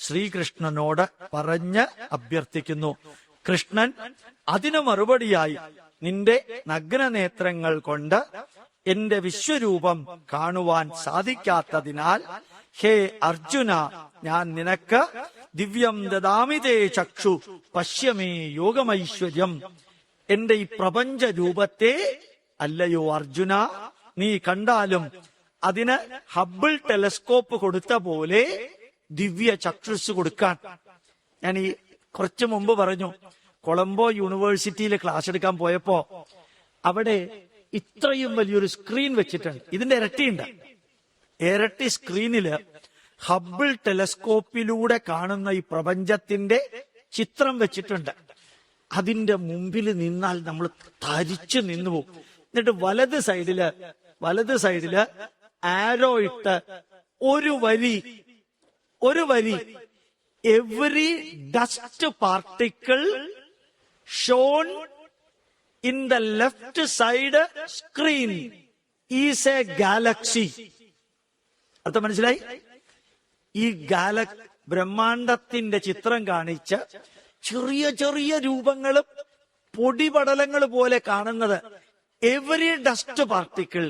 ശ്രീകൃഷ്ണനോട് പറഞ്ഞ് അഭ്യർത്ഥിക്കുന്നു. കൃഷ്ണൻ അതിനു മറുപടിയായി നിന്റെ നഗ്നനേത്രങ്ങൾ കൊണ്ട് എന്റെ വിശ്വരൂപം കാണുവാൻ സാധിക്കാത്തതിനാൽ ഹേ അർജുന, ഞാൻ നിനക്ക് ദിവ്യം ദദാമിതേ ചക്ഷു പശ്യമേ യോഗമൈശ്വര്യം. എന്റെ ഈ പ്രപഞ്ച രൂപത്തെ അല്ലയോ അർജുന നീ കണ്ടാലും അതിന് ഹബിൾ ടെലസ്കോപ്പ് കൊടുത്ത പോലെ ദിവ്യ ചക്ഷുസ് കൊടുക്കാൻ. ഞാൻ ഈ കുറച്ചു മുമ്പ് പറഞ്ഞു, കൊളംബോ യൂണിവേഴ്സിറ്റിയിൽ ക്ലാസ് എടുക്കാൻ പോയപ്പോ അവിടെ ഇത്രയും വലിയൊരു സ്ക്രീൻ വെച്ചിട്ടുണ്ട്. ഇതിന്റെ ഇരട്ടിയുണ്ട്. ഇരട്ടി സ്ക്രീനില് ഹബിൾ ടെലസ്കോപ്പിലൂടെ കാണുന്ന ഈ പ്രപഞ്ചത്തിന്റെ ചിത്രം വെച്ചിട്ടുണ്ട്. അതിന്റെ മുമ്പിൽ നിന്നാൽ നമ്മൾ തരിച്ചു നിന്നുപോകും. എന്നിട്ട് വലത് സൈഡില് ആരോ ഇട്ട് ഒരു വരി every dust particle shown in the left side screen is A Galaxy. അർത്ഥം മനസ്സിലായി? ഈ ബ്രഹ്മാണ്ടത്തിന്റെ ചിത്രം കാണിച്ച് ചെറിയ ചെറിയ രൂപങ്ങളും പൊടിപടലങ്ങൾ പോലെ കാണുന്നത് എവറി ഡസ്റ്റ് പാർട്ടിക്കിൾ,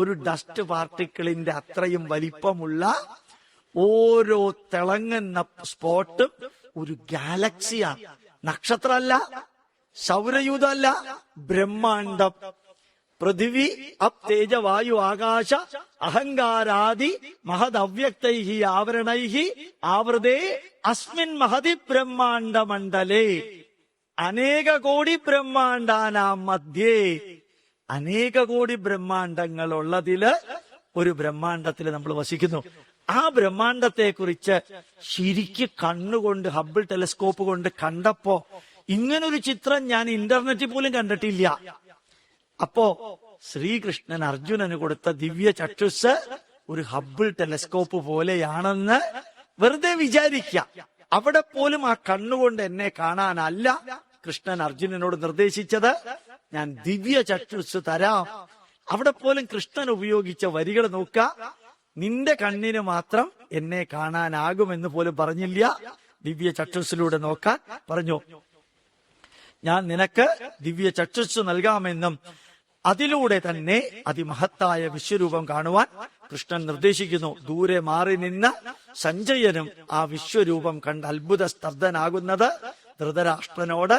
ഒരു ഡസ്റ്റ് പാർട്ടിക്കിളിന്റെ അത്രയും വലിപ്പമുള്ള ഓരോ തിളങ്ങുന്ന സ്പോട്ടും ഒരു ഗാലക്സിയാണ്. നക്ഷത്രമല്ല, സൗരയൂഥമല്ല, ബ്രഹ്മാണ്ടം. പൃഥിവി അപ് തേജ വായു ആകാശ അഹങ്കാരാദി മഹദവ്യക്തൈഹി ആവരണൈഹി ആവൃതേ അസ്മിൻ മഹതി ബ്രഹ്മാണ്ഡ മണ്ഡലേ അനേക കോടി ബ്രഹ്മാണ്ഡാനാം മധ്യേ. അനേക കോടി ബ്രഹ്മാണ്ഡങ്ങൾ ഉള്ളതില് ഒരു ബ്രഹ്മാണ്ഡത്തിൽ നമ്മൾ വസിക്കുന്നു. ആ ബ്രഹ്മാണ്ഡത്തെ കുറിച്ച് ശരിക്ക് കണ്ണുകൊണ്ട് ഹബിൾ ടെലസ്കോപ്പ് കൊണ്ട് കണ്ടപ്പോ ഇങ്ങനൊരു ചിത്രം ഞാൻ ഇന്റർനെറ്റിൽ പോലും കണ്ടിട്ടില്ല. അപ്പോ ശ്രീകൃഷ്ണൻ അർജുനന് കൊടുത്ത ദിവ്യ ചക്ഷുസ് ഒരു ഹബിൾ ടെലസ്കോപ്പ് പോലെയാണെന്ന് വെറുതെ വിചാരിക്കാം. അവിടെ പോലും ആ കണ്ണുകൊണ്ട് എന്നെ കാണാനല്ല കൃഷ്ണൻ അർജുനനോട് നിർദ്ദേശിച്ചത്. ഞാൻ ദിവ്യ ചക്ഷുസ് തരാം. അവിടെ പോലും കൃഷ്ണൻ ഉപയോഗിച്ച വരികൾ നോക്കാം. നിന്റെ കണ്ണിന് മാത്രം എന്നെ കാണാനാകുമെന്ന് പോലും പറഞ്ഞില്ല. ദിവ്യ ചക്ഷുസിലൂടെ നോക്കാൻ പറഞ്ഞു. ഞാൻ നിനക്ക് ദിവ്യ ചക്ഷുസ് നൽകാമെന്നും അതിലൂടെ തന്നെ അതിമഹത്തായ വിശ്വരൂപം കാണുവാൻ കൃഷ്ണൻ നിർദ്ദേശിക്കുന്നു. ദൂരെ മാറി നിന്ന് സഞ്ജയനും ആ വിശ്വരൂപം കണ്ട് അത്ഭുത സ്തബ്ധനാകുന്നത് ധൃതരാഷ്ട്രനോട്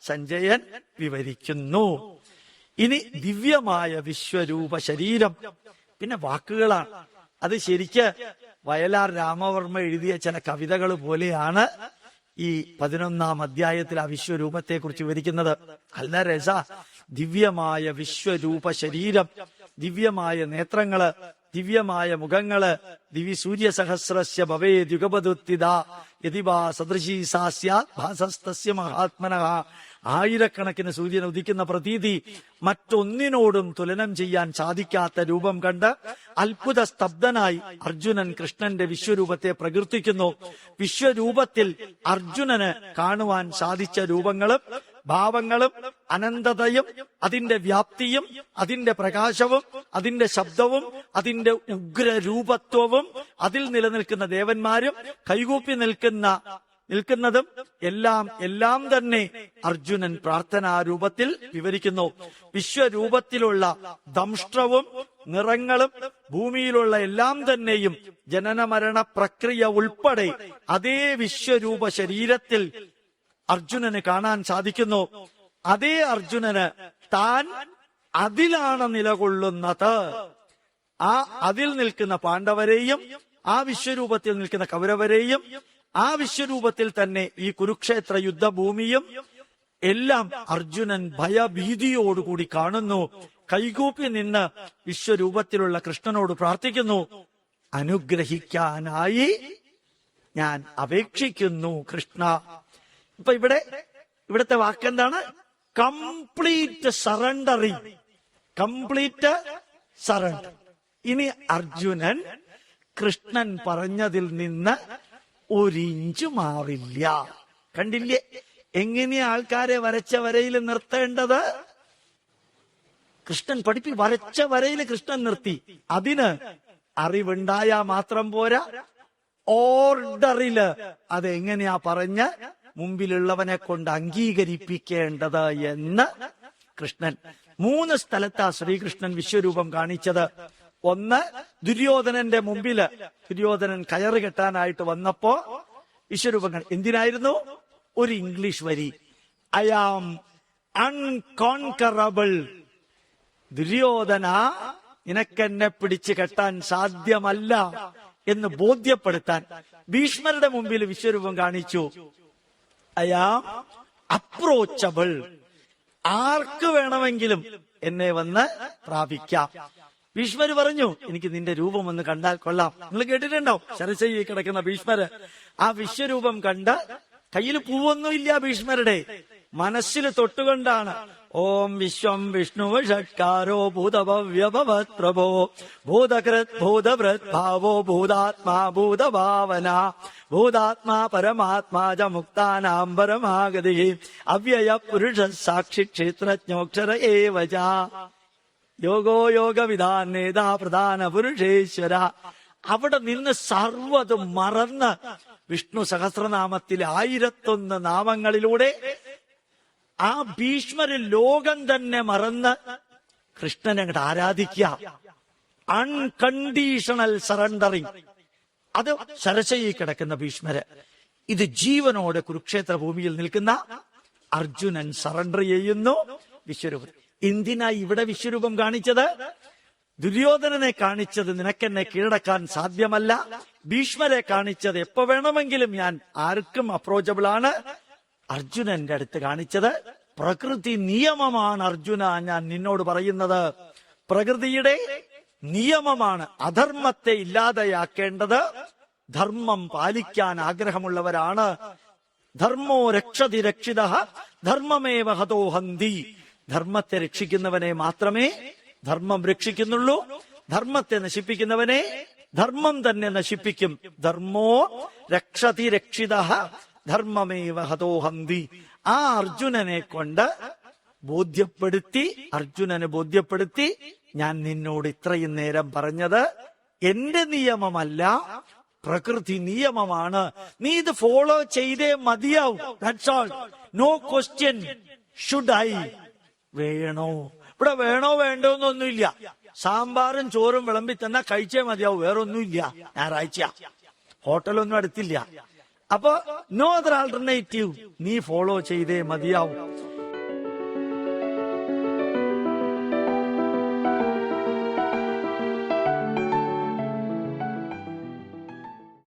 സഞ്ജയൻ വിവരിക്കുന്നു. ഇനി ദിവ്യമായ വിശ്വരൂപ ശരീരം, പിന്നെ വാക്കുകളാണ്. അത് ശരിക്ക് വയലാർ രാമവർമ്മ എഴുതിയ ചില കവിതകൾ പോലെയാണ് ഈ 11-ാം അധ്യായത്തിൽ ആ വിശ്വരൂപത്തെ കുറിച്ച് വിവരിക്കുന്നത്. അല്ല രസ, ദിവ്യമായ വിശ്വരൂപ ശരീരം, ദിവ്യമായ നേത്രങ്ങള്, ദിവ്യമായ മുഖങ്ങള്. ദിവി സൂര്യ സഹസ്രസ്യ ഭവേദ് യുഗപദുത്തിദ യതിവാ സദൃശീ സാ സ്യാത് ഭാസസ്തസ്യ മഹാത്മനഃ. ആയിരക്കണക്കിന് സൂര്യൻ ഉദിക്കുന്ന പ്രതീതി മറ്റൊന്നിനോടും തുലനം ചെയ്യാൻ സാധിക്കാത്ത രൂപം കണ്ട് അത്ഭുത സ്തബ്ധനായി അർജുനൻ കൃഷ്ണന്റെ വിശ്വരൂപത്തെ പ്രകീർത്തിക്കുന്നു. വിശ്വരൂപത്തിൽ അർജുനന് കാണുവാൻ സാധിച്ച രൂപങ്ങളും ഭാവങ്ങളും അനന്തതയും അതിന്റെ വ്യാപ്തിയും അതിന്റെ പ്രകാശവും അതിന്റെ ശബ്ദവും അതിന്റെ ഉഗ്രരൂപത്വവും അതിൽ നിലനിൽക്കുന്ന ദേവന്മാരും കൈകൂപ്പി നിൽക്കുന്നതും എല്ലാം തന്നെ അർജുനൻ പ്രാർത്ഥനാരൂപത്തിൽ വിവരിക്കുന്നു. വിശ്വരൂപത്തിലുള്ള ദംഷ്ട്രവും നിറങ്ങളും ഭൂമിയിലുള്ള എല്ലാം തന്നെയും ജനനമരണ പ്രക്രിയ ഉൾപ്പെടെ അതേ വിശ്വരൂപ ശരീരത്തിൽ അർജുനന് കാണാൻ സാധിക്കുന്നു. അതേ അർജുനന് താൻ അതിലാണ് നിലകൊള്ളുന്നത്. അതിൽ നിൽക്കുന്ന പാണ്ഡവരെയും ആ വിശ്വരൂപത്തിൽ നിൽക്കുന്ന കൗരവരെയും ആ വിശ്വരൂപത്തിൽ തന്നെ ഈ കുരുക്ഷേത്ര യുദ്ധഭൂമിയും എല്ലാം അർജുനൻ ഭയഭീതിയോടുകൂടി കാണുന്നു. കൈകൂപ്പി നിന്ന് വിശ്വരൂപത്തിലുള്ള കൃഷ്ണനോട് പ്രാർത്ഥിക്കുന്നു. അനുഗ്രഹിക്കാനായി ഞാൻ അപേക്ഷിക്കുന്നു കൃഷ്ണ. ഇപ്പൊ ഇവിടുത്തെ വാക്കെന്താണ്? Complete surrendering, complete surrender. ഇനി അർജുനൻ കൃഷ്ണൻ പറഞ്ഞതിൽ നിന്ന് ഒരിഞ്ച് മാറില്ല. കണ്ടില്ലേ എങ്ങനെയാ ആൾക്കാരെ വരച്ച വരയിൽ നിർത്തേണ്ടത്? കൃഷ്ണൻ വരച്ച വരയിൽ കൃഷ്ണൻ നിർത്തി. അതിന് അറിവുണ്ടായാ മാത്രം പോരാ, ഓർഡറില് അതെങ്ങനെയാ പറഞ്ഞ് മുമ്പിലുള്ളവനെ കൊണ്ട് അംഗീകരിപ്പിക്കേണ്ടത് എന്ന് കൃഷ്ണൻ 3 സ്ഥലത്താ ശ്രീകൃഷ്ണൻ വിശ്വരൂപം കാണിച്ചത്. ഒന്ന്, ദുര്യോധനന്റെ മുമ്പില് ദുര്യോധനൻ കയറ് കെട്ടാനായിട്ട് വന്നപ്പോ വിശ്വരൂപങ്ങൾ എന്തിനായിരുന്നു? ഒരു ഇംഗ്ലീഷ് വരി, ഐ ആം അൺകോൺകറബിൾ. ദുര്യോധന, നിനക്കെന്നെ പിടിച്ചു കെട്ടാൻ സാധ്യമല്ല എന്ന് ബോധ്യപ്പെടുത്താൻ ഭീഷ്മരുടെ മുമ്പിൽ വിശ്വരൂപം കാണിച്ചു. I am approachable. ആർക്ക് വേണമെങ്കിലും എന്നെ വന്ന് പ്രാപിക്കാം. ഭീഷ്മര് പറഞ്ഞു, എനിക്ക് നിന്റെ രൂപം ഒന്ന് കണ്ടാൽ കൊള്ളാം. നിങ്ങൾ കേട്ടിട്ടുണ്ടാവും, ശരശയ്യയിൽ കിടക്കുന്ന ഭീഷ്മര്. ആ വിശ്വരൂപം കണ്ട്, കയ്യിൽ പൂവൊന്നുമില്ല ഭീഷ്മരുടെ, മനസ്സിൽ തൊട്ടുകൊണ്ടാണ് ഓം വിശ്വം വിഷ്ണു ഷട്കാരോ ഭൂതഭവ്യഭവത് പ്രഭോ ഭൂതകൃത് ഭൂതഭൃത് ഭാവോ ഭൂതാത്മാ ഭൂതഭാവന ഭൂതാത്മാ പരമാത്മാ ച മുക്താനാം പരമാഗതി അവ്യയ പുരുഷ സാക്ഷി ക്ഷേത്രജ്ഞോക്ഷര ഏവ ച യോഗോ യോഗവിധാൻ നേതാ പ്രധാന പുരുഷേശ്വര. അവിടെ നിന്ന് സർവ്വതും മറന്ന് വിഷ്ണു സഹസ്രനാമത്തിലെ 1001 നാമങ്ങളിലൂടെ ആ ഭീഷ്മര് ലോകം തന്നെ മറന്ന് കൃഷ്ണനെ അങ്ങോട്ട് ആരാധിക്കുക. Unconditional surrendering. അത് ശരശയ്യയിൽ കിടക്കുന്ന ഭീഷ്മര്. ഇത് ജീവനോടെ കുരുക്ഷേത്ര ഭൂമിയിൽ നിൽക്കുന്ന അർജുനൻ സറണ്ടർ ചെയ്യുന്നു വിശ്വരൂപം. എന്തിനായി ഇവിടെ വിശ്വരൂപം കാണിച്ചത്? ദുര്യോധനനെ കാണിച്ചത് നിനക്കെന്നെ കീഴടക്കാൻ സാധ്യമല്ല. ഭീഷ്മരെ കാണിച്ചത് എപ്പോ വേണമെങ്കിലും ഞാൻ ആർക്കും അപ്രോച്ചബിൾ ആണ്. അർജുനന്റെ അടുത്ത് കാണിച്ചത് പ്രകൃതി നിയമമാണ്. അർജുന, ഞാൻ നിന്നോട് പറയുന്നത് പ്രകൃതിയുടെ നിയമമാണ്. അധർമ്മത്തെ ഇല്ലാതെയാക്കേണ്ടത് ധർമ്മം പാലിക്കാൻ ആഗ്രഹമുള്ളവരാണ്. ധർമ്മോ രക്ഷതി രക്ഷിത ധർമ്മമേവ ഹതോ ഹന്തി. ധർമ്മത്തെ രക്ഷിക്കുന്നവനെ മാത്രമേ ധർമ്മം രക്ഷിക്കുന്നുള്ളൂ. ധർമ്മത്തെ നശിപ്പിക്കുന്നവനെ ധർമ്മം തന്നെ നശിപ്പിക്കും. ധർമ്മോ രക്ഷതി രക്ഷിത ധർമ്മമേവ ഹതോ ഹന്തി. ആ അർജുനനെ കൊണ്ട് അർജുനനെ ബോധ്യപ്പെടുത്തി ഞാൻ നിന്നോട് ഇത്രയും നേരം പറഞ്ഞത് എന്റെ നിയമമല്ല, പ്രകൃതി നിയമമാണ്. നീ ഇത് ഫോളോ ചെയ്തേ മതിയാവും. That's all. No question should I. വേണോ? ഇവിടെ വേണോ വേണ്ടോ എന്നൊന്നുമില്ല. സാമ്പാറും ചോറും വിളമ്പി തന്നെ കഴിച്ചേ മതിയാവും, വേറൊന്നുമില്ല. ഞായറാഴ്ച ഹോട്ടലൊന്നും അടുത്തില്ല. അപ്പൊ നോ അതർ ആൾട്ടർനേറ്റീവ്. നീ ഫോളോ ചെയ്തേ മതിയാവും.